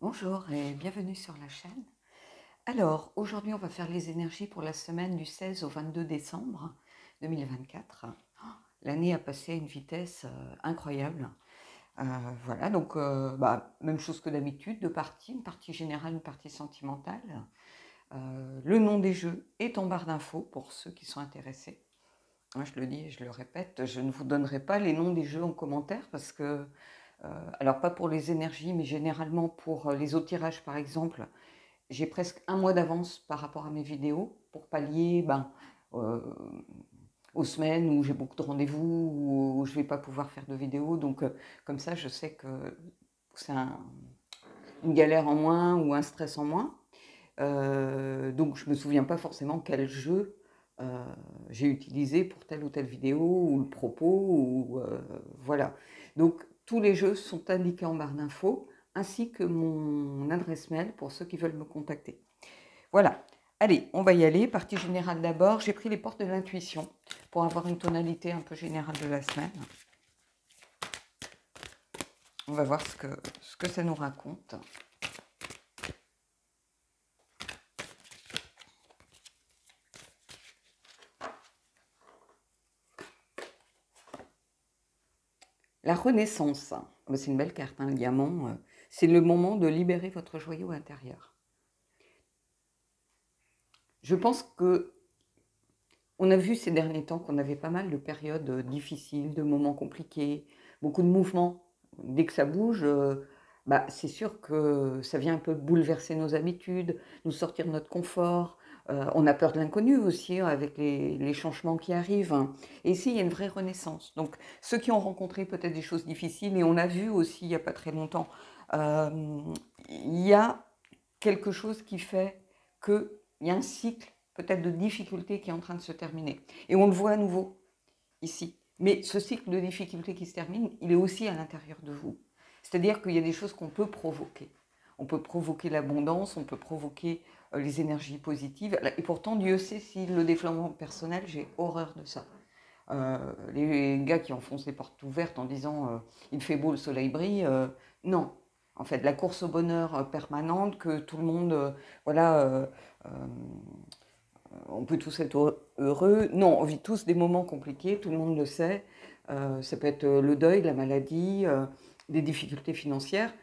Bonjour et bienvenue sur la chaîne. Alors, aujourd'hui, on va faire les énergies pour la semaine du 16 au 22 décembre 2024. L'année a passé à une vitesse incroyable. Voilà, donc même chose que d'habitude, deux parties, une partie générale, une partie sentimentale. Le nom des jeux est en barre d'infos pour ceux qui sont intéressés. Moi, je le dis et je le répète, je ne vous donnerai pas les noms des jeux en commentaire parce que, alors pas pour les énergies, mais généralement pour les autres tirages par exemple, j'ai presque un mois d'avance par rapport à mes vidéos pour pallier euh, aux semaines où j'ai beaucoup de rendez-vous, où je ne vais pas pouvoir faire de vidéos. Donc comme ça, je sais que c'est une galère en moins ou un stress en moins. Donc je ne me souviens pas forcément quel jeu j'ai utilisé pour telle ou telle vidéo, ou le propos, ou voilà. Donc tous les jeux sont indiqués en barre d'infos, ainsi que mon adresse mail pour ceux qui veulent me contacter. Voilà. Allez, on va y aller. Partie générale d'abord. J'ai pris les portes de l'intuition pour avoir une tonalité un peu générale de la semaine. On va voir ce que ça nous raconte. La renaissance, c'est une belle carte, hein, le diamant. C'est le moment de libérer votre joyau intérieur. Je pense que on a vu ces derniers temps qu'on avait pas mal de périodes difficiles, de moments compliqués, beaucoup de mouvements. Dès que ça bouge, c'est sûr que ça vient un peu bouleverser nos habitudes, nous sortir de notre confort. On a peur de l'inconnu aussi avec les changements qui arrivent. Et ici, il y a une vraie renaissance. Donc, ceux qui ont rencontré peut-être des choses difficiles, et on a vu aussi il n'y a pas très longtemps, il y a quelque chose qui fait qu'il y a un cycle peut-être de difficultés qui est en train de se terminer. Et on le voit à nouveau ici. Mais ce cycle de difficultés qui se termine, il est aussi à l'intérieur de vous. C'est-à-dire qu'il y a des choses qu'on peut provoquer. On peut provoquer l'abondance, on peut provoquer les énergies positives. Et pourtant, Dieu sait si le développement personnel, j'ai horreur de ça. Les gars qui enfoncent les portes ouvertes en disant il fait beau, le soleil brille, non. En fait, la course au bonheur permanente, que tout le monde, voilà, on peut tous être heureux. Non, on vit tous des moments compliqués, tout le monde le sait. Ça peut être le deuil, la maladie, des difficultés financières.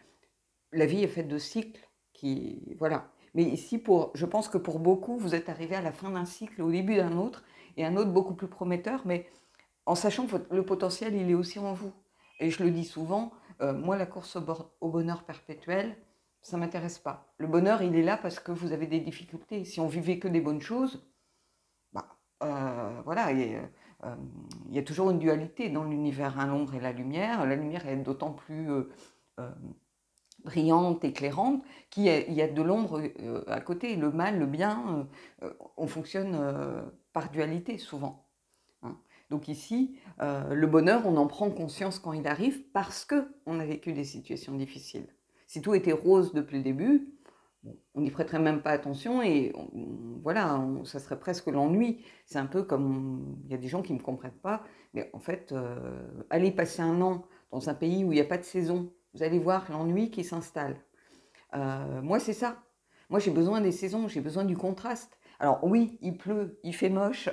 La vie est faite de cycles qui, voilà. Mais ici, je pense que pour beaucoup, vous êtes arrivé à la fin d'un cycle, au début d'un autre, et un autre beaucoup plus prometteur, mais en sachant que le potentiel, il est aussi en vous. Et je le dis souvent, moi, la course au bonheur perpétuel, ça ne m'intéresse pas. Le bonheur, il est là parce que vous avez des difficultés. Si on vivait que des bonnes choses, voilà, il y a toujours une dualité dans l'univers, hein, l'ombre et la lumière. La lumière est d'autant plus euh, brillante, éclairante, qu'il y a de l'ombre à côté. Le mal, le bien, on fonctionne par dualité souvent. Hein. Donc ici, le bonheur, on en prend conscience quand il arrive parce qu'on a vécu des situations difficiles. Si tout était rose depuis le début, on n'y prêterait même pas attention et voilà, ça serait presque l'ennui. C'est un peu comme, il y a des gens qui ne me comprennent pas, mais en fait, aller passer un an dans un pays où il n'y a pas de saison, vous allez voir l'ennui qui s'installe. Moi, c'est ça. Moi, j'ai besoin des saisons, j'ai besoin du contraste. Alors oui, il pleut, il fait moche,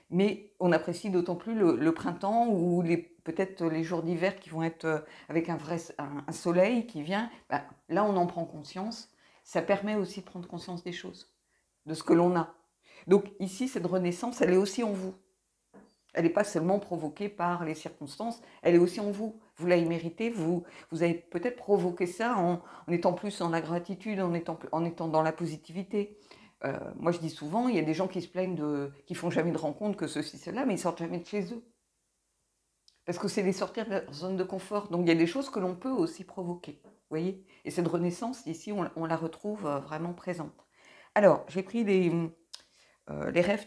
mais on apprécie d'autant plus le printemps ou peut-être les jours d'hiver qui vont être avec un soleil qui vient. Là, on en prend conscience. Ça permet aussi de prendre conscience des choses, de ce que l'on a. Donc ici, cette renaissance, elle est aussi en vous. Elle n'est pas seulement provoquée par les circonstances, elle est aussi en vous. Vous l'avez méritée, vous avez peut-être provoqué ça en étant plus dans la gratitude, en étant dans la positivité. Moi, je dis souvent, il y a des gens qui se plaignent qui font jamais de rencontres, que ceci, cela, mais ils sortent jamais de chez eux. Parce que c'est les sortir de leur zone de confort. Donc, il y a des choses que l'on peut aussi provoquer. Vous voyez? Et cette renaissance, ici, on la retrouve vraiment présente. Alors, j'ai pris les rêves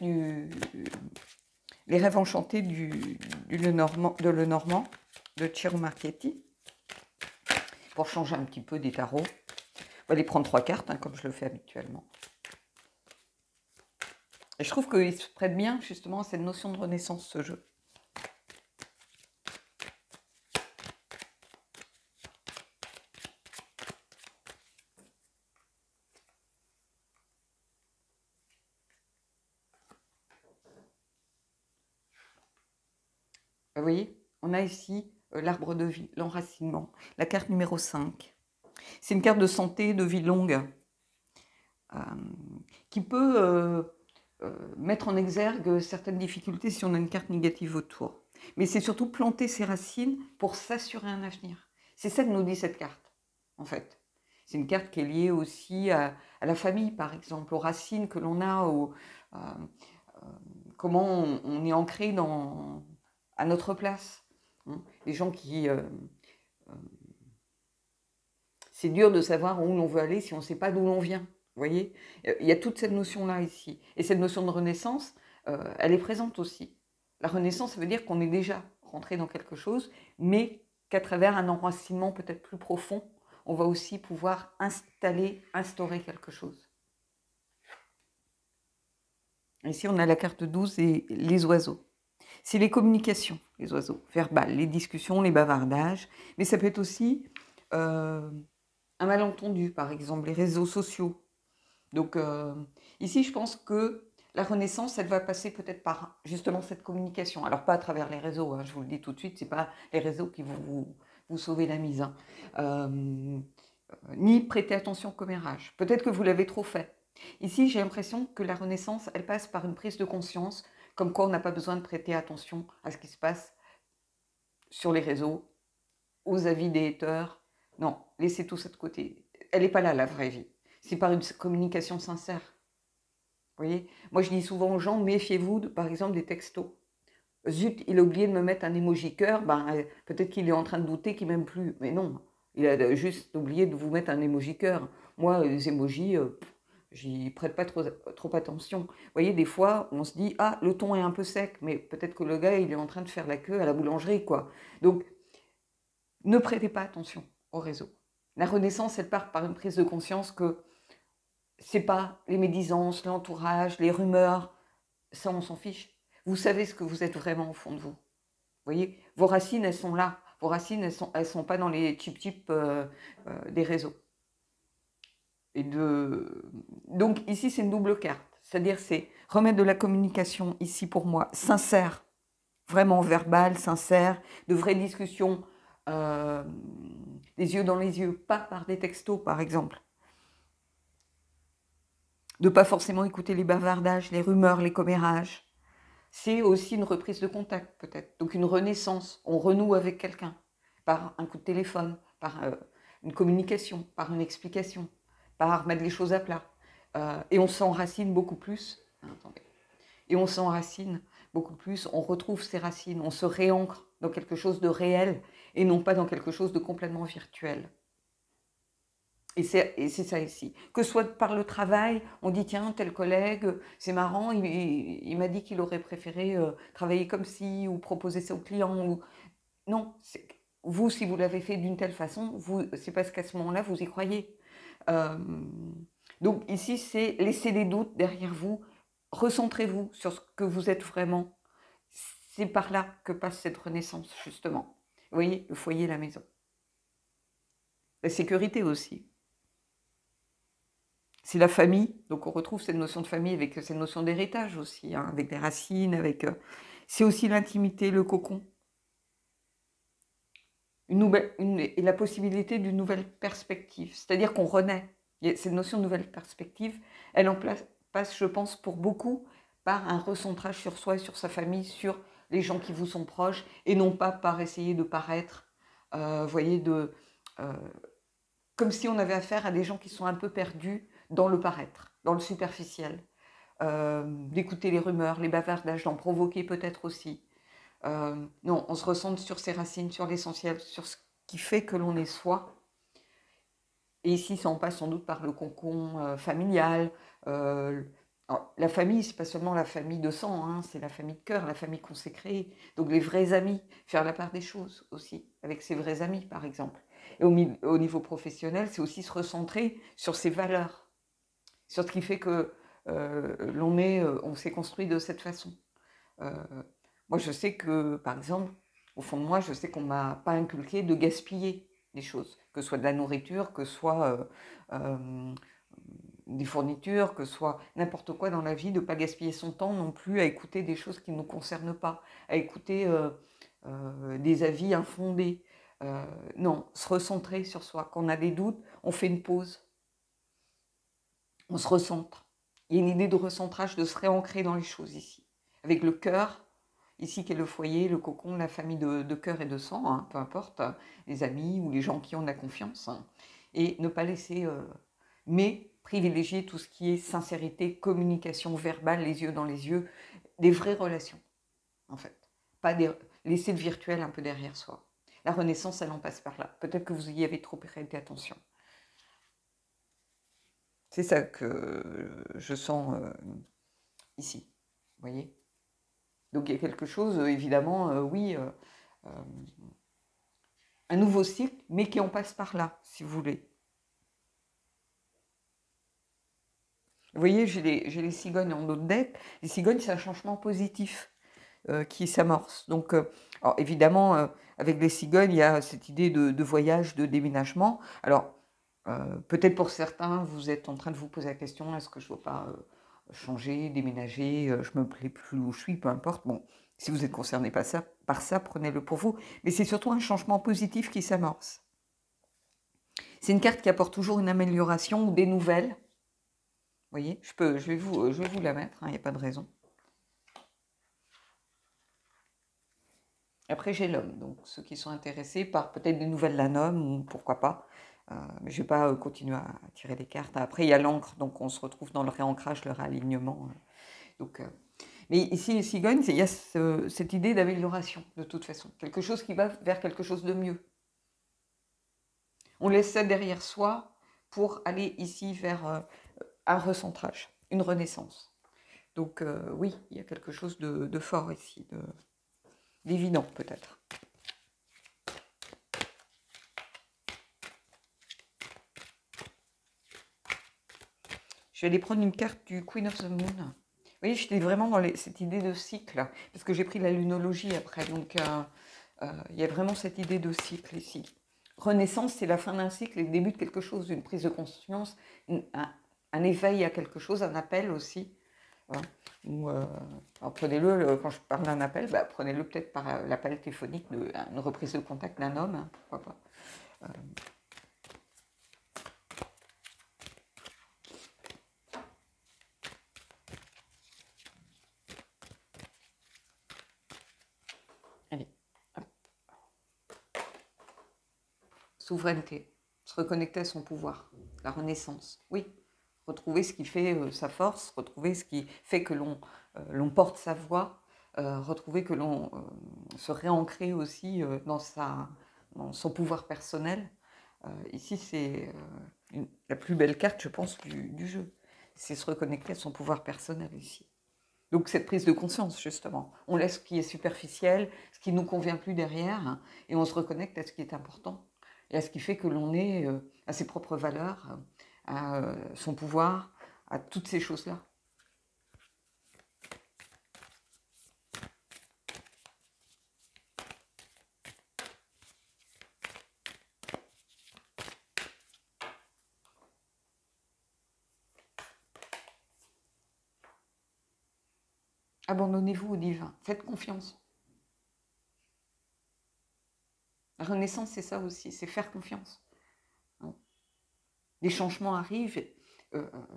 les rêves enchantés de Lenormand, de Ciro Marchetti, pour changer un petit peu des tarots. On va les prendre 3 cartes, hein, comme je le fais habituellement. Et je trouve qu'il se prête bien, justement, à cette notion de renaissance, ce jeu. Vous voyez, on a ici l'arbre de vie, l'enracinement, la carte numéro 5. C'est une carte de santé, de vie longue, qui peut mettre en exergue certaines difficultés si on a une carte négative autour. Mais c'est surtout planter ses racines pour s'assurer un avenir. C'est ça que nous dit cette carte, en fait. C'est une carte qui est liée aussi à la famille, par exemple, aux racines que l'on a, comment on est ancré à notre place. Les gens qui... c'est dur de savoir où l'on veut aller si on ne sait pas d'où l'on vient. Vous voyez, il y a toute cette notion-là ici. Et cette notion de renaissance, elle est présente aussi. La renaissance, ça veut dire qu'on est déjà rentré dans quelque chose, mais qu'à travers un enracinement peut-être plus profond, on va aussi pouvoir instaurer quelque chose. Ici, on a la carte 12 et les oiseaux. C'est les communications, les oiseaux, verbales, les discussions, les bavardages, mais ça peut être aussi un malentendu, par exemple, les réseaux sociaux. Donc ici, je pense que la renaissance, elle va passer peut-être par justement cette communication. Alors pas à travers les réseaux, hein, je vous le dis tout de suite, c'est pas les réseaux qui vont vous sauver la mise. Hein. Ni prêter attention au commérage. Peut-être que vous l'avez trop fait. Ici, j'ai l'impression que la renaissance, elle passe par une prise de conscience, comme quoi on n'a pas besoin de prêter attention à ce qui se passe sur les réseaux, aux avis des haters. Non, laissez tout ça de côté. Elle n'est pas là, la vraie vie. C'est par une communication sincère. Vous voyez, moi, je dis souvent aux gens, méfiez-vous, par exemple, des textos. Zut, il a oublié de me mettre un emoji cœur, ben, peut-être qu'il est en train de douter qu'il m'aime plus. Mais non, il a juste oublié de vous mettre un emoji cœur. Moi, les emojis, j'y prête pas trop attention. Vous voyez, des fois, on se dit, ah, le ton est un peu sec, mais peut-être que le gars, il est en train de faire la queue à la boulangerie, quoi. Donc, ne prêtez pas attention au réseau. La renaissance, elle part par une prise de conscience que c'est pas les médisances, l'entourage, les rumeurs, ça, on s'en fiche. Vous savez ce que vous êtes vraiment au fond de vous. Vous voyez, vos racines, elles sont là. Vos racines, elles sont pas dans les chip-chip des réseaux. Donc ici, c'est une double carte. C'est-à-dire, c'est remettre de la communication, ici pour moi, sincère, vraiment verbale, sincère, de vraies discussions, les yeux dans les yeux, pas par des textos, par exemple. De pas forcément écouter les bavardages, les rumeurs, les commérages. C'est aussi une reprise de contact, peut-être. Donc une renaissance. On renoue avec quelqu'un par un coup de téléphone, par une communication, par une explication, par mettre les choses à plat. Et on s'enracine beaucoup plus. Attendez. Et on s'enracine beaucoup plus. On retrouve ses racines. On se réancre dans quelque chose de réel et non pas dans quelque chose de complètement virtuel. Et c'est ça ici. Que ce soit par le travail, on dit tiens, tel collègue, c'est marrant, il m'a dit qu'il aurait préféré travailler comme ci, ou proposer ça au client. Ou... Non, vous, si vous l'avez fait d'une telle façon, c'est parce qu'à ce moment-là, vous y croyez. Donc ici, c'est laisser des doutes derrière vous, recentrez-vous sur ce que vous êtes vraiment. C'est par là que passe cette renaissance, justement. Vous voyez, le foyer, la maison. La sécurité aussi. C'est la famille, donc on retrouve cette notion de famille avec cette notion d'héritage aussi, hein, avec des racines, c'est aussi l'intimité, le cocon. Et la possibilité d'une nouvelle perspective, c'est-à-dire qu'on renaît. Cette notion de nouvelle perspective, elle passe, je pense, pour beaucoup, par un recentrage sur soi et sur sa famille, sur les gens qui vous sont proches, et non pas par essayer de paraître, voyez, comme si on avait affaire à des gens qui sont un peu perdus dans le paraître, dans le superficiel, d'écouter les rumeurs, les bavardages, d'en provoquer peut-être aussi. Non, on se recentre sur ses racines, sur l'essentiel, sur ce qui fait que l'on est soi. Et ici, ça en passe sans doute par le cocon familial. La famille, c'est pas seulement la famille de sang, hein, c'est la famille de cœur, la famille qu'on s'est créée. Donc les vrais amis, faire la part des choses aussi, avec ses vrais amis par exemple. Et au niveau professionnel, c'est aussi se recentrer sur ses valeurs, sur ce qui fait que on s'est construit de cette façon. Moi, je sais que, par exemple, au fond de moi, je sais qu'on ne m'a pas inculqué de gaspiller des choses, que ce soit de la nourriture, que ce soit des fournitures, que ce soit n'importe quoi dans la vie, de ne pas gaspiller son temps non plus à écouter des choses qui ne nous concernent pas, à écouter des avis infondés. Non, se recentrer sur soi. Quand on a des doutes, on fait une pause. On se recentre. Il y a une idée de recentrage, de se réancrer dans les choses ici. Avec le cœur, ici qui est le foyer, le cocon, la famille de cœur et de sang, hein, peu importe, les amis ou les gens qui ont de la confiance. Hein, et ne pas laisser... mais privilégier tout ce qui est sincérité, communication verbale, les yeux dans les yeux, des vraies relations, en fait. Pas laisser le virtuel un peu derrière soi. La renaissance, elle en passe par là. Peut-être que vous y avez trop prêté attention. C'est ça que je sens ici, vous voyez. Donc il y a quelque chose, évidemment, oui, un nouveau cycle, mais qui en passe par là, si vous voulez. Vous voyez, j'ai les cigognes en autre deck. Les cigognes, c'est un changement positif qui s'amorce. Donc, alors, évidemment, avec les cigognes, il y a cette idée de voyage, de déménagement. Alors, peut-être pour certains, vous êtes en train de vous poser la question, est-ce que je ne dois pas changer, déménager, je me plais plus où je suis, peu importe. Bon, si vous êtes concerné par ça, prenez-le pour vous. Mais c'est surtout un changement positif qui s'amorce. C'est une carte qui apporte toujours une amélioration ou des nouvelles. Vous voyez, je vais vous la mettre, il n'y a pas de raison. Après, j'ai l'homme, donc ceux qui sont intéressés par peut-être des nouvelles d'un homme, pourquoi pas. Mais je ne vais pas continuer à tirer des cartes. Après, il y a l'encre, donc on se retrouve dans le réancrage, le réalignement. Mais ici, les cigognes, il y a cette idée d'amélioration, de toute façon. Quelque chose qui va vers quelque chose de mieux. On laisse ça derrière soi pour aller ici vers un recentrage, une renaissance. Donc oui, il y a quelque chose de fort ici, d'évident peut-être. Je vais aller prendre une carte du Queen of the Moon. Vous voyez, j'étais vraiment dans cette idée de cycle, parce que j'ai pris la lunologie après, donc il y a vraiment cette idée de cycle ici. Renaissance, c'est la fin d'un cycle et le début de quelque chose, d'une prise de conscience, un éveil à quelque chose, un appel aussi. Voilà. Alors prenez-le, quand je parle d'un appel, prenez-le peut-être par l'appel téléphonique, une reprise de contact d'un homme, hein, pourquoi pas. Allez, hop. Souveraineté, se reconnecter à son pouvoir, la renaissance, oui. Retrouver ce qui fait sa force, retrouver ce qui fait que l'on porte sa voix, retrouver que l'on se réancrer aussi dans son pouvoir personnel. Ici, c'est la plus belle carte, je pense, du jeu. C'est se reconnecter à son pouvoir personnel ici. Donc cette prise de conscience, justement. On laisse ce qui est superficiel, ce qui ne nous convient plus derrière, hein, et on se reconnecte à ce qui est important, et à ce qui fait que l'on est à ses propres valeurs, à son pouvoir, à toutes ces choses-là. Abandonnez-vous au divin, faites confiance. La renaissance, c'est ça aussi, c'est faire confiance. Les changements arrivent,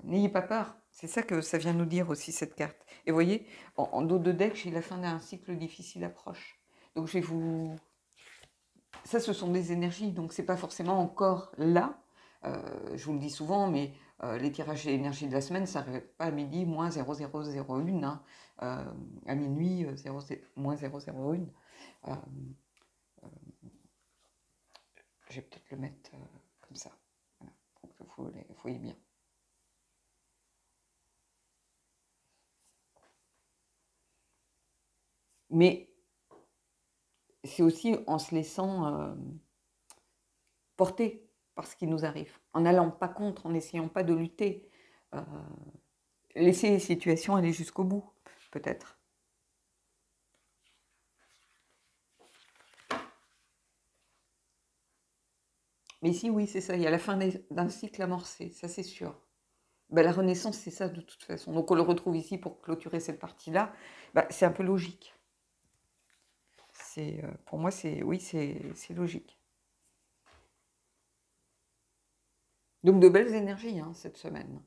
n'ayez pas peur. C'est ça que ça vient nous dire aussi, cette carte. Et vous voyez, en dos de deck, j'ai la fin d'un cycle difficile approche. Donc je vais vous... Ça, ce sont des énergies, donc c'est pas forcément encore là. Je vous le dis souvent, mais les tirages d'énergie de la semaine, ça n'arrive pas à midi, moins 0001, hein, à minuit, moins 001. Je vais peut-être le mettre comme ça, voilà, pour que vous les voyez bien. Mais c'est aussi en se laissant porter par ce qui nous arrive, en n'allant pas contre, en n'essayant pas de lutter, laisser les situations aller jusqu'au bout, peut-être. Mais ici, oui, c'est ça, il y a la fin d'un cycle amorcé, ça c'est sûr. La renaissance, c'est ça de toute façon. Donc on le retrouve ici pour clôturer cette partie-là. C'est un peu logique. Pour moi, oui, c'est logique. Donc de belles énergies hein, cette semaine.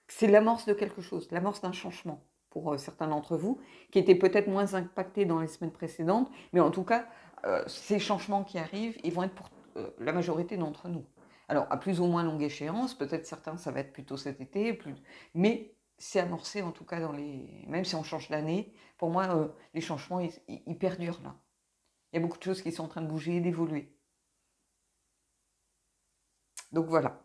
C'est l'amorce de quelque chose, l'amorce d'un changement pour certains d'entre vous, qui étaient peut-être moins impactés dans les semaines précédentes, mais en tout cas, ces changements qui arrivent, ils vont être pour la majorité d'entre nous. Alors, à plus ou moins longue échéance, peut-être certains, ça va être plutôt cet été, mais c'est amorcé en tout cas même si on change d'année, pour moi, les changements, ils perdurent là. Il y a beaucoup de choses qui sont en train de bouger et d'évoluer. Donc voilà.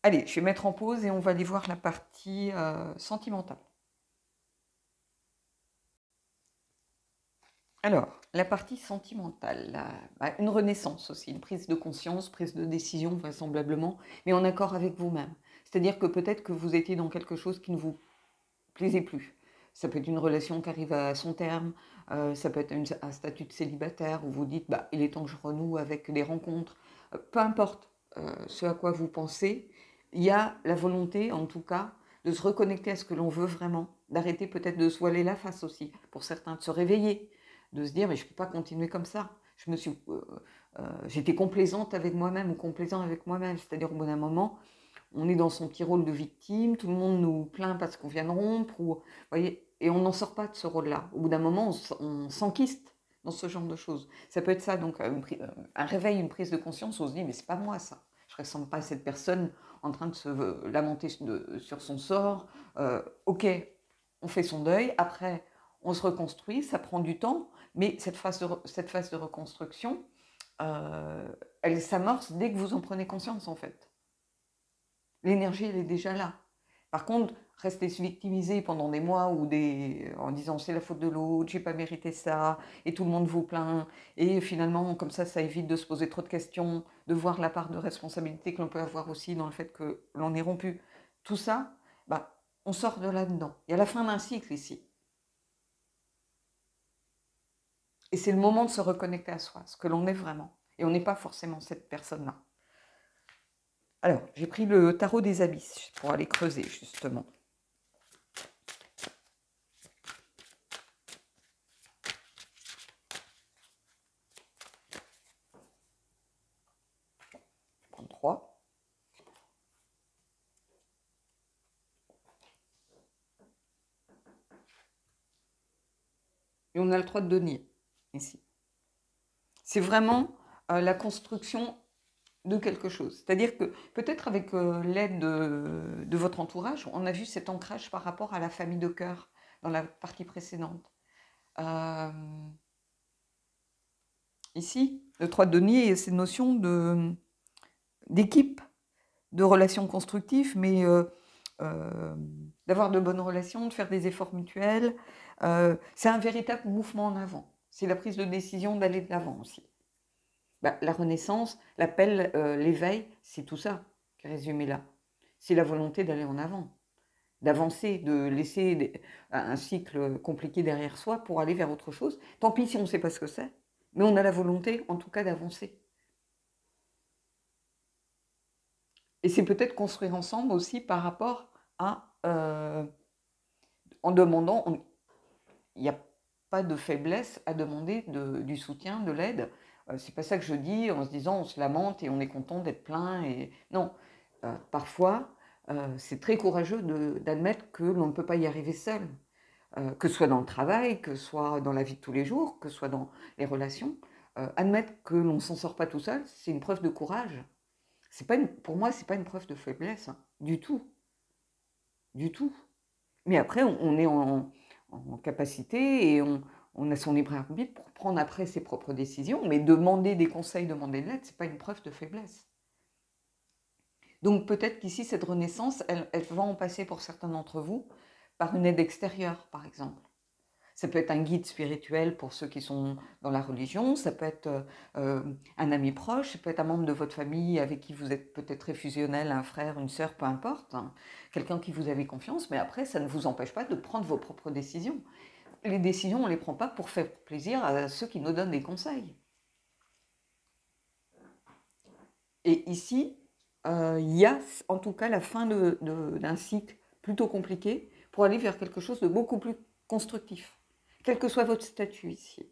Allez, je vais mettre en pause et on va aller voir la partie sentimentale. Alors, la partie sentimentale, une renaissance aussi, une prise de conscience, prise de décision vraisemblablement, mais en accord avec vous-même. C'est-à-dire que peut-être que vous étiez dans quelque chose qui ne vous plaisait plus. Ça peut être une relation qui arrive à son terme, ça peut être un statut de célibataire où vous dites il est temps que je renoue avec des rencontres. Peu importe ce à quoi vous pensez, il y a la volonté en tout cas de se reconnecter à ce que l'on veut vraiment, d'arrêter peut-être de se voiler la face aussi, pour certains, de se réveiller, de se dire mais je ne peux pas continuer comme ça. J'étais complaisante avec moi-même ou complaisant avec moi-même, c'est-à-dire au bout d'un moment, on est dans son petit rôle de victime, tout le monde nous plaint parce qu'on vient de rompre, voyez, et on n'en sort pas de ce rôle-là. Au bout d'un moment, on s'enquiste dans ce genre de choses. Ça peut être ça, donc un réveil, une prise de conscience, on se dit mais c'est pas moi ça. Je ne ressemble pas à cette personne en train de se lamenter sur son sort. Ok, on fait son deuil, après on se reconstruit, ça prend du temps, mais cette phase de reconstruction, elle s'amorce dès que vous en prenez conscience en fait. L'énergie, elle est déjà là. Par contre, rester se victimiser pendant des mois en disant c'est la faute de l'autre, j'ai pas mérité ça, et tout le monde vous plaint, et finalement, comme ça évite de se poser trop de questions, de voir la part de responsabilité que l'on peut avoir aussi dans le fait que l'on est rompu. Tout ça, on sort de là-dedans. Il y a la fin d'un cycle ici. Et c'est le moment de se reconnecter à soi, ce que l'on est vraiment. Et on n'est pas forcément cette personne-là. Alors, j'ai pris le tarot des abysses pour aller creuser, justement. Je vais prendre 3. Et on a le 3 de denier, ici. C'est vraiment la construction de quelque chose. C'est-à-dire que peut-être avec l'aide de votre entourage, on a vu cet ancrage par rapport à la famille de cœur dans la partie précédente. Ici, le 3 de denier, il y a cette notion d'équipe, de relations constructives, mais d'avoir de bonnes relations, de faire des efforts mutuels. C'est un véritable mouvement en avant. C'est la prise de décision d'aller de l'avant aussi. La renaissance, l'appel, l'éveil, c'est tout ça qui est résumé là. C'est la volonté d'aller en avant, d'avancer, de laisser un cycle compliqué derrière soi pour aller vers autre chose. Tant pis si on ne sait pas ce que c'est, mais on a la volonté, en tout cas, d'avancer. Et c'est peut-être construire ensemble aussi par rapport à... en demandant... Il n'y a pas de faiblesse à demander du soutien, de l'aide. C'est pas ça que je dis en se disant on se lamente et on est content d'être plein. Non, parfois, c'est très courageux d'admettre que l'on ne peut pas y arriver seul. Que ce soit dans le travail, que ce soit dans la vie de tous les jours, que ce soit dans les relations. Admettre que l'on ne s'en sort pas tout seul, c'est une preuve de courage. Pour moi, ce n'est pas une preuve de faiblesse, hein, du tout. Du tout. Mais après, on est en capacité et on a son libre arbitre pour prendre après ses propres décisions. Mais demander des conseils, demander de l'aide, ce n'est pas une preuve de faiblesse. Donc peut-être qu'ici, cette renaissance, elle va en passer pour certains d'entre vous par une aide extérieure, par exemple. Ça peut être un guide spirituel pour ceux qui sont dans la religion, ça peut être un ami proche, ça peut être un membre de votre famille avec qui vous êtes peut-être très fusionnel, un frère, une sœur, peu importe, hein, quelqu'un qui vous avez confiance, mais après, ça ne vous empêche pas de prendre vos propres décisions. Les décisions, on ne les prend pas pour faire plaisir à ceux qui nous donnent des conseils. Et ici, il y a en tout cas la fin d'un cycle plutôt compliqué pour aller vers quelque chose de beaucoup plus constructif. quel que soit votre statut ici.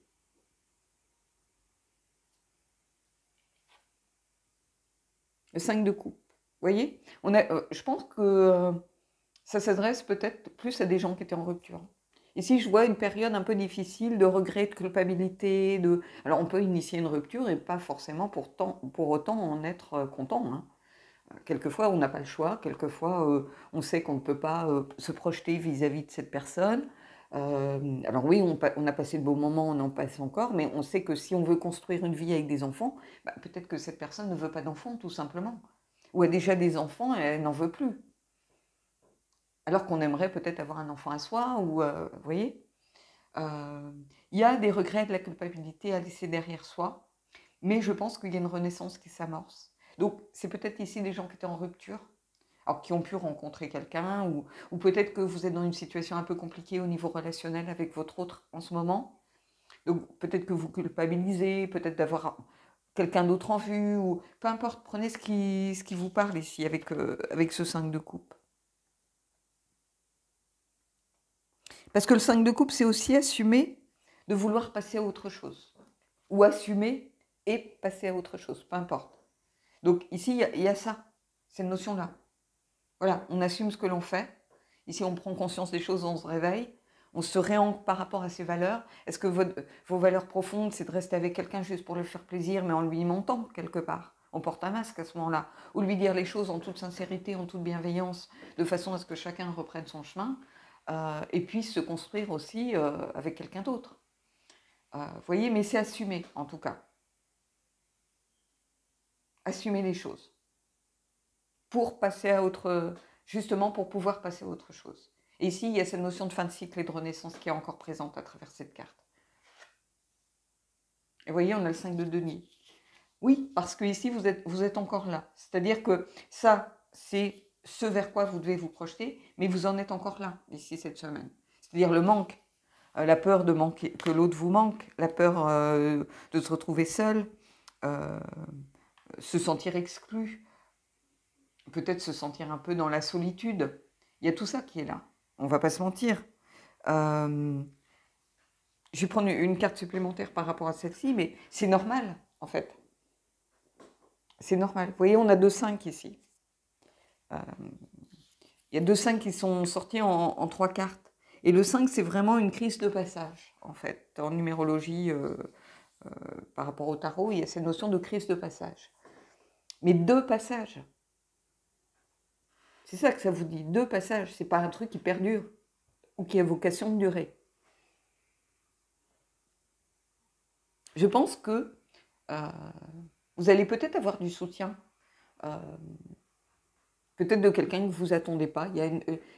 Le 5 de coupe. Vous voyez, je pense que ça s'adresse peut-être plus à des gens qui étaient en rupture. Ici, je vois une période un peu difficile de regret, de culpabilité. Alors, on peut initier une rupture et pas forcément pour autant en être content. Hein. Quelquefois, on n'a pas le choix. Quelquefois, on sait qu'on ne peut pas se projeter vis-à-vis de cette personne. Alors oui, on a passé de beaux moments, on en passe encore, mais on sait que si on veut construire une vie avec des enfants, bah, peut-être que cette personne ne veut pas d'enfants, tout simplement. Ou a déjà des enfants et elle n'en veut plus. Alors qu'on aimerait peut-être avoir un enfant à soi, ou vous voyez, il y a des regrets, de la culpabilité à laisser derrière soi, mais je pense qu'il y a une renaissance qui s'amorce. Donc c'est peut-être ici des gens qui étaient en rupture, alors qui ont pu rencontrer quelqu'un, ou peut-être que vous êtes dans une situation un peu compliquée au niveau relationnel avec votre autre en ce moment. Donc peut-être que vous culpabilisez, peut-être d'avoir quelqu'un d'autre en vue, ou peu importe, prenez ce qui vous parle ici avec ce 5 de coupe. Parce que le 5 de coupe, c'est aussi assumer de vouloir passer à autre chose. Ou assumer et passer à autre chose, peu importe. Donc ici, il y a ça, cette notion-là. Voilà, on assume ce que l'on fait. Ici, on prend conscience des choses, on se réveille. On se réancre par rapport à ses valeurs. Est-ce que vos valeurs profondes, c'est de rester avec quelqu'un juste pour lui faire plaisir, mais en lui mentant quelque part? On porte un masque à ce moment-là. Ou lui dire les choses en toute sincérité, en toute bienveillance, de façon à ce que chacun reprenne son chemin, et puisse se construire aussi avec quelqu'un d'autre. Vous voyez, mais c'est assumer, en tout cas. Assumer les choses. Pour passer à autre... Justement, pour pouvoir passer à autre chose. Et ici, il y a cette notion de fin de cycle et de renaissance qui est encore présente à travers cette carte. Et vous voyez, on a le 5 de denier. Oui, parce que ici, vous êtes encore là. C'est-à-dire que ça, c'est ce vers quoi vous devez vous projeter, mais vous en êtes encore là, ici, cette semaine. C'est-à-dire le manque, la peur de manquer, que l'autre vous manque, la peur de se retrouver seul, se sentir exclu, peut-être se sentir un peu dans la solitude. Il y a tout ça qui est là. On ne va pas se mentir. Je vais prendre une carte supplémentaire par rapport à celle-ci, mais c'est normal, en fait. C'est normal. Vous voyez, on a 2-5 ici. Il y a 2-5 qui sont sortis en 3 cartes. Et le 5, c'est vraiment une crise de passage, en fait. En numérologie, par rapport au tarot, il y a cette notion de crise de passage. Mais 2 passages. C'est ça que ça vous dit, 2 passages. C'est pas un truc qui perdure ou qui a vocation de durer. Je pense que vous allez peut-être avoir du soutien, peut-être de quelqu'un que vous attendez pas. Il y a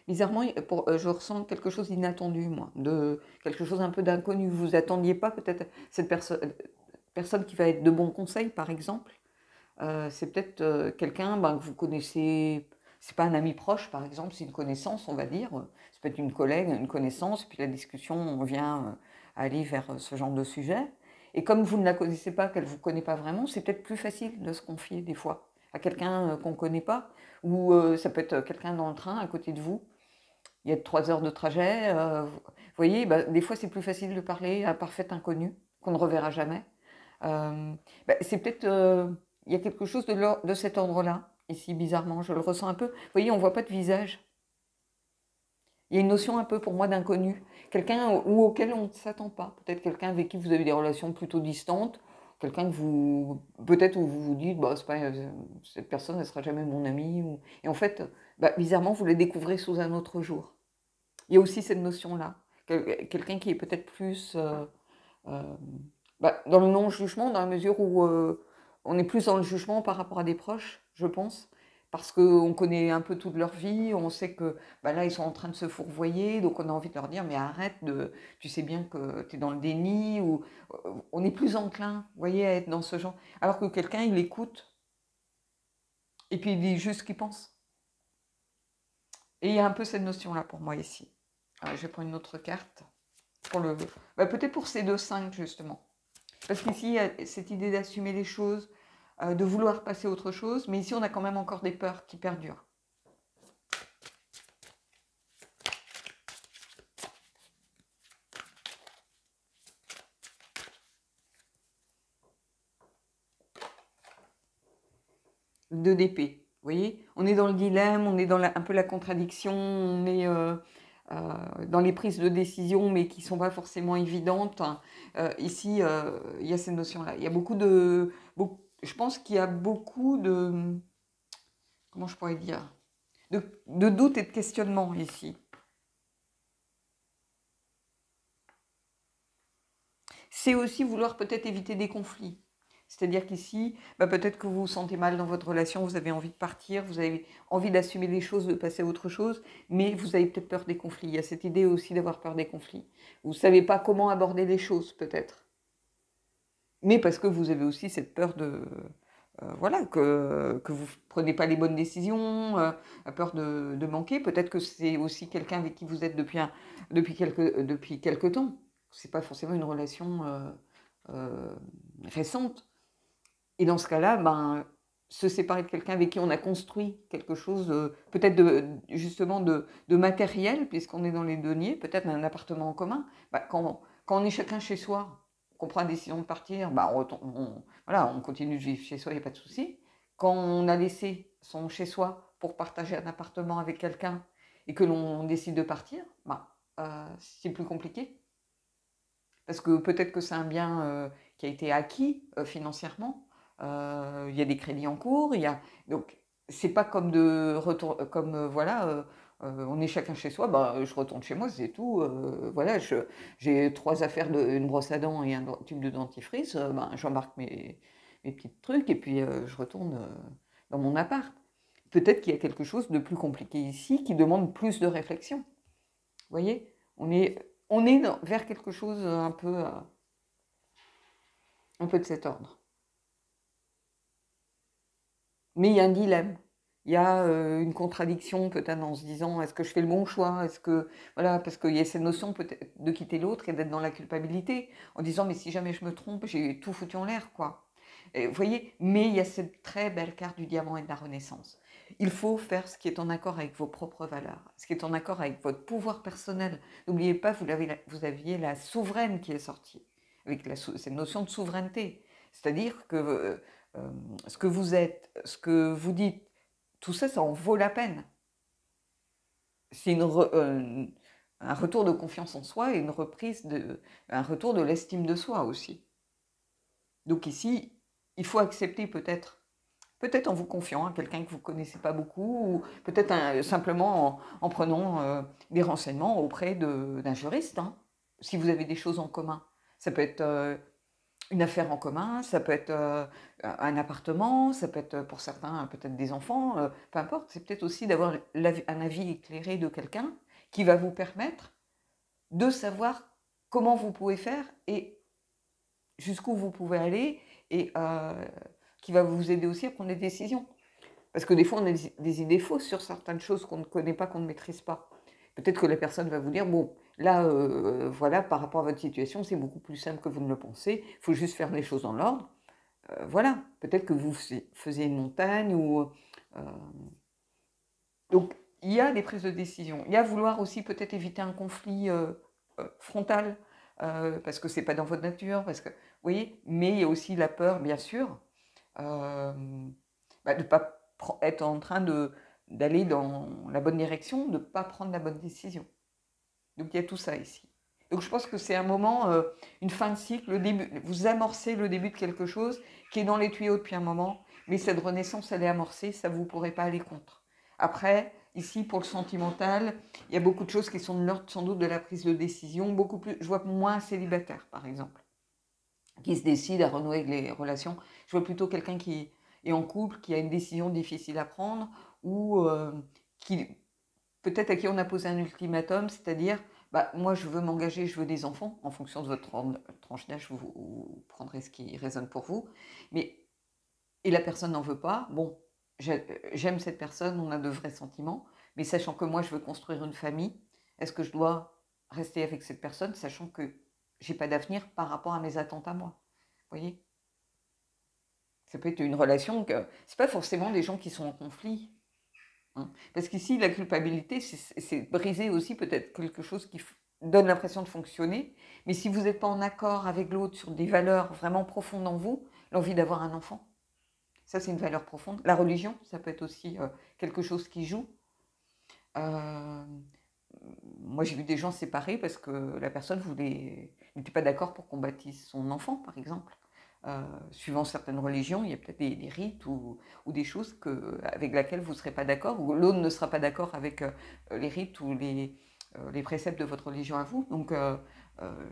bizarrement, je ressens quelque chose d'inattendu, moi, de quelque chose un peu d'inconnu. Vous attendiez pas peut-être cette personne qui va être de bons conseils, par exemple. C'est peut-être quelqu'un que vous connaissez. C'est pas un ami proche, par exemple, c'est une connaissance, on va dire. C'est peut-être une collègue, une connaissance, puis la discussion, on vient aller vers ce genre de sujet. Et comme vous ne la connaissez pas, qu'elle ne vous connaît pas vraiment, c'est peut-être plus facile de se confier des fois à quelqu'un qu'on ne connaît pas, ou ça peut être quelqu'un dans le train à côté de vous. Il y a 3 heures de trajet. Vous voyez, des fois c'est plus facile de parler à un parfait inconnu qu'on ne reverra jamais. C'est peut-être... il y a quelque chose de cet ordre-là, ici, bizarrement, je le ressens un peu. Vous voyez, on ne voit pas de visage. Il y a une notion un peu pour moi d'inconnu, quelqu'un auquel on ne s'attend pas, peut-être quelqu'un avec qui vous avez des relations plutôt distantes, quelqu'un que vous, peut-être où vous vous dites, c'est pas, cette personne ne sera jamais mon ami, et en fait, bizarrement, vous la découvrez sous un autre jour. Il y a aussi cette notion-là, quelqu'un qui est peut-être plus dans le non-jugement, dans la mesure où on est plus dans le jugement par rapport à des proches, je pense, parce qu'on connaît un peu toute leur vie, on sait que là, ils sont en train de se fourvoyer, donc on a envie de leur dire, mais arrête, tu sais bien que tu es dans le déni, ou on est plus enclin, vous voyez, à être dans ce genre. Alors que quelqu'un, il écoute, et puis il dit juste ce qu'il pense. Et il y a un peu cette notion-là pour moi ici. Alors, je vais prendre une autre carte, pour peut-être pour ces 2-5, justement. Parce qu'ici, il y a cette idée d'assumer les choses, de vouloir passer à autre chose, mais ici, on a quand même encore des peurs qui perdurent. 2 d'épée. Vous voyez? On est dans le dilemme, on est dans un peu la contradiction, on est dans les prises de décision, mais qui ne sont pas forcément évidentes. Ici, il y a ces notions-là. Il y a je pense qu'il y a beaucoup de, comment je pourrais dire, de doutes et de questionnements ici. C'est aussi vouloir peut-être éviter des conflits. C'est-à-dire qu'ici, peut-être que vous vous sentez mal dans votre relation, vous avez envie de partir, vous avez envie d'assumer les choses, de passer à autre chose, mais vous avez peut-être peur des conflits. Il y a cette idée aussi d'avoir peur des conflits. Vous ne savez pas comment aborder les choses, peut-être. Mais parce que vous avez aussi cette peur de... voilà, que vous ne prenez pas les bonnes décisions, peur de manquer. Peut-être que c'est aussi quelqu'un avec qui vous êtes depuis quelque temps. Ce n'est pas forcément une relation récente. Et dans ce cas-là, se séparer de quelqu'un avec qui on a construit quelque chose, peut-être justement de matériel, puisqu'on est dans les deniers, peut-être un appartement en commun. Quand on est chacun chez soi, qu'on prend la décision de partir, voilà, on continue de vivre chez soi, il n'y a pas de souci. Quand on a laissé son chez-soi pour partager un appartement avec quelqu'un et que l'on décide de partir, c'est plus compliqué. Parce que peut-être que c'est un bien qui a été acquis financièrement. Il y a des crédits en cours. Donc, c'est pas comme voilà, on est chacun chez soi. Je retourne chez moi, c'est tout. Voilà, j'ai 3 affaires, une brosse à dents et un tube de dentifrice. J'embarque mes petits trucs et puis je retourne dans mon appart. Peut-être qu'il y a quelque chose de plus compliqué ici qui demande plus de réflexion. Vous voyez, on est vers quelque chose un peu de cet ordre. Mais il y a un dilemme. Il y a une contradiction peut-être en se disant est-ce que je fais le bon choix? Voilà, parce qu'il y a cette notion peut-être de quitter l'autre et d'être dans la culpabilité en disant mais si jamais je me trompe, j'ai tout foutu en l'air, quoi. Et vous voyez, mais il y a cette très belle carte du diamant et de la renaissance. Il faut faire ce qui est en accord avec vos propres valeurs, ce qui est en accord avec votre pouvoir personnel. N'oubliez pas, vous aviez la souveraine qui est sortie, avec cette notion de souveraineté. C'est-à-dire que ce que vous êtes, ce que vous dites, tout ça, ça en vaut la peine. C'est un retour de confiance en soi et un retour de l'estime de soi aussi. Donc ici, il faut accepter peut-être en vous confiant à quelqu'un que vous ne connaissez pas beaucoup, ou peut-être simplement en prenant des renseignements auprès d'un juriste, hein, si vous avez des choses en commun. Ça peut être une affaire en commun, ça peut être un appartement, ça peut être pour certains peut-être des enfants, peu importe. C'est peut-être aussi d'avoir un avis éclairé de quelqu'un qui va vous permettre de savoir comment vous pouvez faire et jusqu'où vous pouvez aller et qui va vous aider aussi à prendre des décisions. Parce que des fois, on a des idées fausses sur certaines choses qu'on ne connaît pas, qu'on ne maîtrise pas. Peut-être que la personne va vous dire, bon, là, voilà, par rapport à votre situation, c'est beaucoup plus simple que vous ne le pensez, il faut juste faire les choses dans l'ordre. Voilà, peut-être que vous faisiez une montagne ou... Donc, il y a des prises de décision. Il y a vouloir aussi peut-être éviter un conflit frontal, parce que ce n'est pas dans votre nature, parce que, vous voyez, mais il y a aussi la peur, bien sûr, de ne pas être en train d'aller dans la bonne direction, de ne pas prendre la bonne décision. Donc il y a tout ça ici. Donc je pense que c'est un moment, une fin de cycle, vous amorcez le début de quelque chose qui est dans les tuyaux depuis un moment, mais cette renaissance, elle est amorcée, ça vous ne pourrez pas aller contre. Après, ici, pour le sentimental, il y a beaucoup de choses qui sont de l'ordre sans doute de la prise de décision, beaucoup plus, je vois moins un célibataire, par exemple, qui se décide à renouer avec les relations. Je vois plutôt quelqu'un qui est en couple, qui a une décision difficile à prendre, ou peut-être à qui on a posé un ultimatum, c'est-à-dire, moi je veux m'engager, je veux des enfants, en fonction de votre tranche d'âge, vous prendrez ce qui résonne pour vous, et la personne n'en veut pas, bon, j'aime cette personne, on a de vrais sentiments, mais sachant que moi je veux construire une famille, est-ce que je dois rester avec cette personne, sachant que j'ai pas d'avenir par rapport à mes attentes à moi, vous voyez? Ça peut être une relation que, c'est pas forcément des gens qui sont en conflit, hein. Parce qu'ici, la culpabilité, c'est briser aussi peut-être quelque chose qui donne l'impression de fonctionner. Mais si vous n'êtes pas en accord avec l'autre sur des valeurs vraiment profondes en vous, l'envie d'avoir un enfant, Ça, c'est une valeur profonde. La religion, ça peut être aussi quelque chose qui joue. Euh, Moi, j'ai vu des gens séparés parce que la personne n'était pas d'accord pour qu'on baptise son enfant, par exemple. Suivant certaines religions, il y a peut-être des rites ou des choses avec lesquelles vous ne serez pas d'accord, ou l'autre ne sera pas d'accord avec les rites ou les préceptes de votre religion à vous. Donc,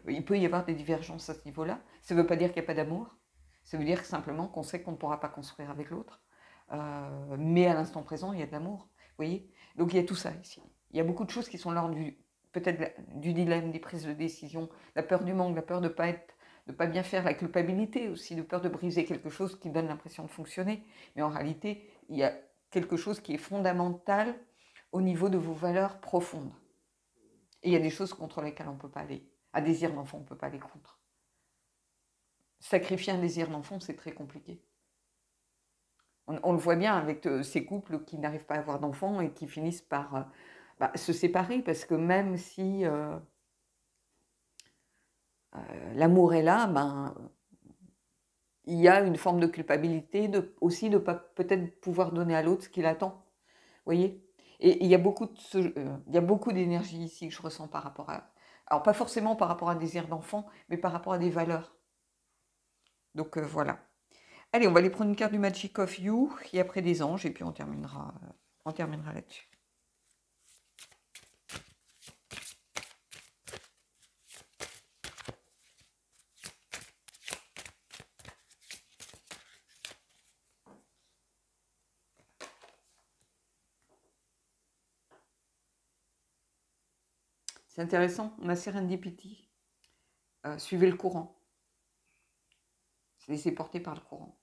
il peut y avoir des divergences à ce niveau-là. Ça ne veut pas dire qu'il n'y a pas d'amour. Ça veut dire simplement qu'on sait qu'on ne pourra pas construire avec l'autre. Mais à l'instant présent, il y a de l'amour. Vous voyez? Donc, il y a tout ça ici. Il y a beaucoup de choses qui sont l'ordre peut-être du dilemme, des prises de décision, la peur du manque, la peur de ne pas bien faire, la culpabilité aussi, de peur de briser quelque chose qui donne l'impression de fonctionner. Mais en réalité, il y a quelque chose qui est fondamental au niveau de vos valeurs profondes. Et il y a des choses contre lesquelles on ne peut pas aller. Un désir d'enfant, on ne peut pas aller contre. Sacrifier un désir d'enfant, c'est très compliqué. On le voit bien avec ces couples qui n'arrivent pas à avoir d'enfants et qui finissent par se séparer, parce que même si l'amour est là, il y a une forme de culpabilité aussi de ne pas peut-être pouvoir donner à l'autre ce qu'il attend. Vous voyez? Et il y a beaucoup d'énergie ici que je ressens par rapport à... Alors pas forcément par rapport à un désir d'enfant, mais par rapport à des valeurs. Donc voilà. Allez, on va aller prendre une carte du Magic of You, et après des anges, et puis on terminera là-dessus. C'est intéressant, on a Serendipity. Suivez le courant. Se laisser porter par le courant.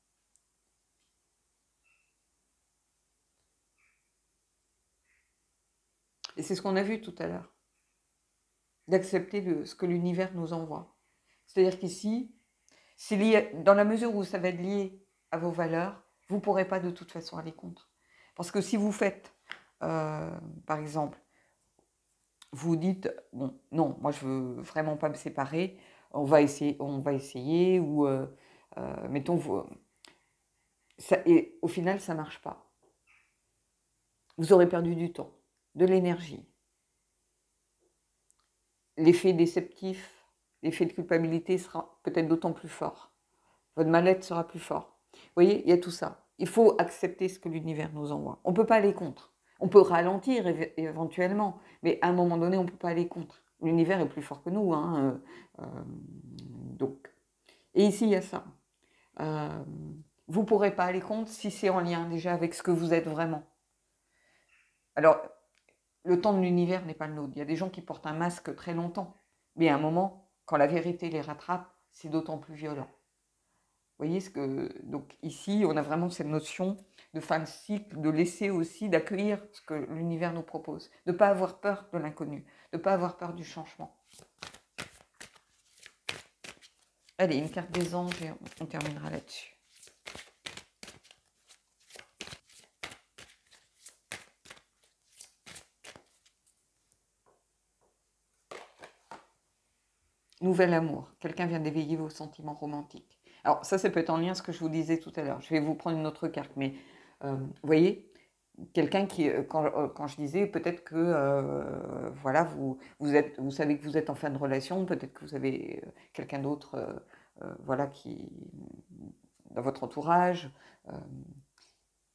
Et c'est ce qu'on a vu tout à l'heure. D'accepter ce que l'univers nous envoie. C'est-à-dire qu'ici, c'est lié, dans la mesure où ça va être lié à vos valeurs, vous ne pourrez pas de toute façon aller contre. Parce que si vous faites, par exemple, vous dites, bon, non, moi je veux vraiment pas me séparer, on va essayer ou mettons, et au final, ça ne marche pas. Vous aurez perdu du temps, de l'énergie. L'effet déceptif, l'effet de culpabilité sera peut-être d'autant plus fort. Votre mal-être sera plus fort. Vous voyez, il y a tout ça. Il faut accepter ce que l'univers nous envoie. On ne peut pas aller contre. On peut ralentir éventuellement, mais à un moment donné, on ne peut pas aller contre. L'univers est plus fort que nous. Donc. Et ici, il y a ça. Vous ne pourrez pas aller contre si c'est en lien déjà avec ce que vous êtes vraiment. Alors, le temps de l'univers n'est pas le nôtre. Il y a des gens qui portent un masque très longtemps. Mais à un moment, quand la vérité les rattrape, c'est d'autant plus violent. Vous voyez donc ici, on a vraiment cette notion de fin de cycle, de laisser aussi, d'accueillir ce que l'univers nous propose, de ne pas avoir peur de l'inconnu, de ne pas avoir peur du changement. Allez, une carte des anges et on terminera là-dessus. Nouvel amour. Quelqu'un vient d'éveiller vos sentiments romantiques. Alors ça peut être en lien avec ce que je vous disais tout à l'heure. Je vais vous prendre une autre carte, mais vous voyez, quelqu'un qui, quand je disais, peut-être que voilà, vous savez que vous êtes en fin de relation, peut-être que vous avez quelqu'un d'autre, voilà, qui dans votre entourage.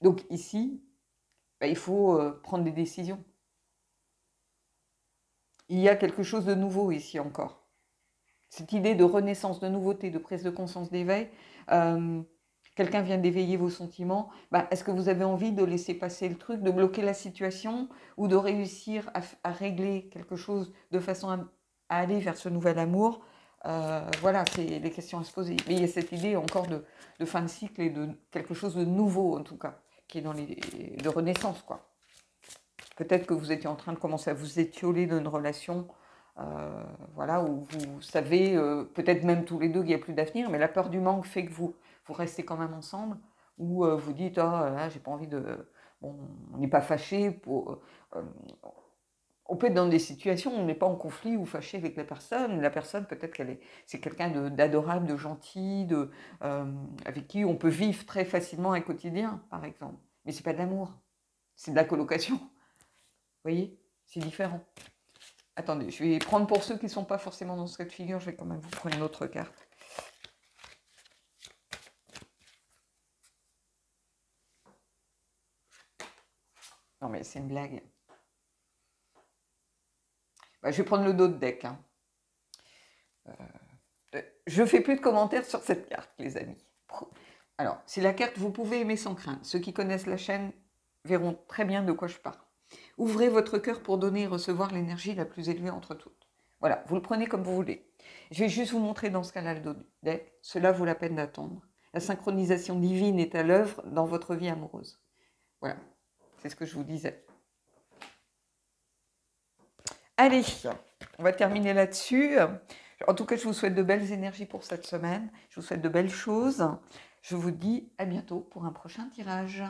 Donc ici, il faut prendre des décisions. Il y a quelque chose de nouveau ici encore. Cette idée de renaissance, de nouveauté, de prise de conscience, d'éveil, quelqu'un vient d'éveiller vos sentiments, est-ce que vous avez envie de laisser passer le truc, de bloquer la situation ou de réussir à régler quelque chose de façon à aller vers ce nouvel amour? Voilà, c'est les questions à se poser. Mais il y a cette idée encore de fin de cycle et de quelque chose de nouveau, en tout cas, qui est de renaissance, quoi. Peut-être que vous étiez en train de commencer à vous étioler d'une relation, voilà, où vous savez, peut-être même tous les deux qu'il n'y a plus d'avenir, mais la peur du manque fait que vous restez quand même ensemble, ou vous dites, ah, là, j'ai pas envie de... Bon, on n'est pas fâché, On peut être dans des situations où on n'est pas en conflit ou fâché avec la personne. La personne, peut-être c'est quelqu'un d'adorable, de gentil, avec qui on peut vivre très facilement un quotidien, par exemple. Mais c'est pas de l'amour, c'est de la colocation. Vous voyez, c'est différent. Attendez, je vais prendre pour ceux qui ne sont pas forcément dans ce cas de figure, je vais quand même vous prendre une autre carte. Non mais c'est une blague. Bah, je vais prendre le dos de deck. Hein. Je ne fais plus de commentaires sur cette carte, les amis. Alors, c'est la carte « Vous pouvez aimer sans crainte ». Ceux qui connaissent la chaîne verront très bien de quoi je parle. Ouvrez votre cœur pour donner et recevoir l'énergie la plus élevée entre toutes. Voilà, vous le prenez comme vous voulez. Je vais juste vous montrer dans ce cas-là le dos du deck. Cela vaut la peine d'attendre. La synchronisation divine est à l'œuvre dans votre vie amoureuse. Voilà, c'est ce que je vous disais. Allez, on va terminer là-dessus. En tout cas, je vous souhaite de belles énergies pour cette semaine. Je vous souhaite de belles choses. Je vous dis à bientôt pour un prochain tirage.